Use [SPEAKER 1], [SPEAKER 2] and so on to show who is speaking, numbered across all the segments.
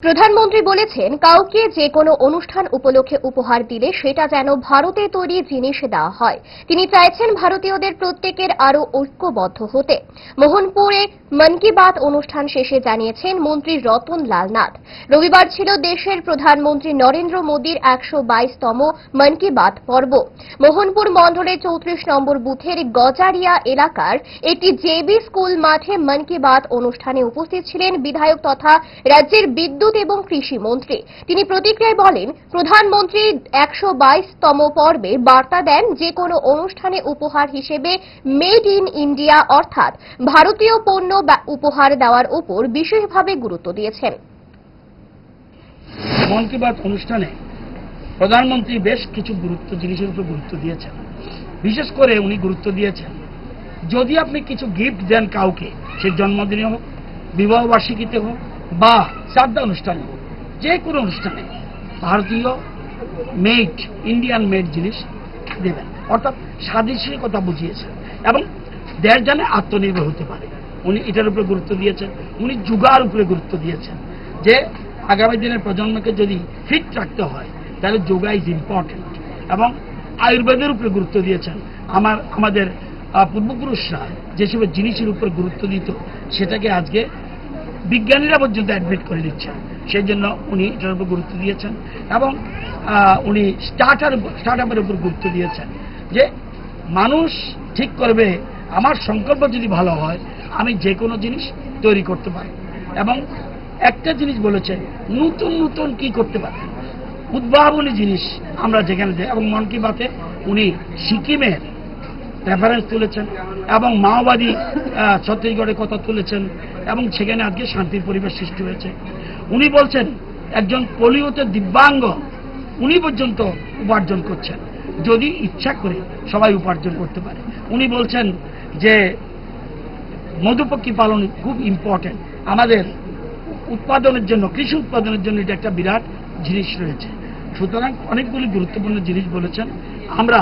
[SPEAKER 1] প্রধানমন্ত্রী বলেছেন, কাউকে যে কোনো অনুষ্ঠান উপলক্ষে উপহার দিলে সেটা যেন ভারতে তৈরি জিনিস দেওয়া হয়। তিনি চাইছেন ভারতীয়দের প্রত্যেকের আরও ঐক্যবদ্ধ হতে। মোহনপুরে মন কি বাত অনুষ্ঠান শেষে জানিয়েছেন মন্ত্রী রতন লাল নাথ। রবিবার ছিল দেশের প্রধানমন্ত্রী নরেন্দ্র মোদীর 122তম মন কি বাত পর্ব। মোহনপুর মণ্ডলের 34 নম্বর বুথের গজারিয়া এলাকার একটি জেবি স্কুল মাঠে মন কি বাত অনুষ্ঠানে উপস্থিত ছিলেন বিধায়ক তথা রাজ্যের বিদ্যুৎ এবং কৃষি মন্ত্রী। তিনি প্রতিক্রিয়ায় বলেন, প্রধানমন্ত্রী 122তম পর্বে বার্তা দেন যে কোনো অনুষ্ঠানে উপহার হিসেবে মেড ইন ইন্ডিয়া অর্থাৎ ভারতীয় পণ্য উপহার দেওয়ার উপর বিশেষভাবে গুরুত্ব দিয়েছেন।
[SPEAKER 2] মন কি বাত অনুষ্ঠানে প্রধানমন্ত্রী বেশ কিছু জিনিসের উপর গুরুত্ব দিয়েছেন। বিশেষ করে উনি গুরুত্ব দিয়েছেন, যদি আপনি কিছু গিফট দেন কাউকে, সে জন্মদিনে হোক, বিবাহবার্ষিকীতে হোক বা শ্রাদ্ধা অনুষ্ঠানে হোক, যে কোনো অনুষ্ঠানে ভারতীয় মেড, ইন্ডিয়ান মেড জিনিস দেবেন, অর্থাৎ স্বাদেশীর কথা বুঝিয়েছেন এবং দেশ যেন আত্মনির্ভর হতে পারে। উনি এটার উপরে গুরুত্ব দিয়েছেন। উনি যুগার উপরে গুরুত্ব দিয়েছেন যে আগামী দিনের প্রজন্মকে যদি ফিট রাখতে হয় তাহলে যোগা ইজ ইম্পর্টেন্ট, এবং আয়ুর্বেদের উপরে গুরুত্ব দিয়েছেন। আমাদের পূর্বপুরুষরা যেসব জিনিসের উপর গুরুত্ব দিত সেটাকে আজকে বিজ্ঞানীরা পর্যন্ত অ্যাডমিট করে দিচ্ছেন। সেই জন্য উনি এটার উপর গুরুত্ব দিয়েছেন এবং উনি স্টার্টআপের উপর গুরুত্ব দিয়েছেন যে মানুষ ঠিক করবে আমার সংকল্প যদি ভালো হয় আমি যে কোনো জিনিস তৈরি করতে পারি। এবং একটা জিনিস বলেছেন, নতুন নতুন কি করতে পারে, উদ্ভাবনী জিনিস আমরা যেখানে দেয়। এবং মন কি বাতে উনি সিকিমের রেফারেন্স তুলেছেন এবং মাওবাদী ছত্তিশগড়ের কথা তুলেছেন এবং সেখানে আজকে শান্তির পরিবেশ সৃষ্টি হয়েছে। উনি বলছেন একজন পোলিওতে দিব্যাঙ্গ উনি পর্যন্ত উপার্জন করছেন, যদি ইচ্ছা করে সবাই উপার্জন করতে পারে। উনি বলছেন যে মধুপক্ষী পালন খুব ইম্পর্টেন্ট, আমাদের উৎপাদনের জন্য, কৃষি উৎপাদনের জন্য এটা একটা বিরাট জিনিস রয়েছে। সুতরাং অনেকগুলি গুরুত্বপূর্ণ জিনিস বলেছেন। আমরা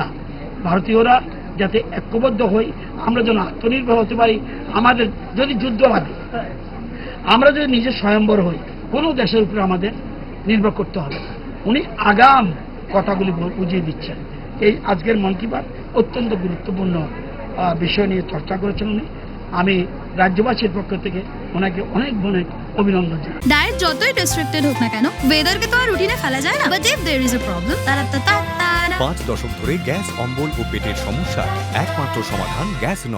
[SPEAKER 2] ভারতীয়রা যাতে ঐক্যবদ্ধ হই, আমরা যেন আত্মনির্ভর হতে পারি। আমাদের যদি যুদ্ধ লাগে, আমরা যদি নিজে স্বয়ম্বর হই, কোনো দেশের উপরে আমাদের নির্ভর করতে হবে না। উনি আগাম কথাগুলি বুঝিয়ে দিচ্ছেন। এই আজকের মন কি বাত অত্যন্ত গুরুত্বপূর্ণ বিষয় নিয়ে চর্চা করেছেন উনি। আমি রাজ্যবাসীর পক্ষ থেকে ওনাকে অনেক অনেক অভিনন্দন জানাই।
[SPEAKER 3] ডায়েট যতই রেস্ট্রিক্টেড হোক না কেন, ওয়েদারকে তো আর রুটিনে ফেলা যায় না। But if there is a problem, 5 দশক ধরে গ্যাস, অম্বল ও পেটের সমস্যা একমাত্র সমাধান গ্যাসনল।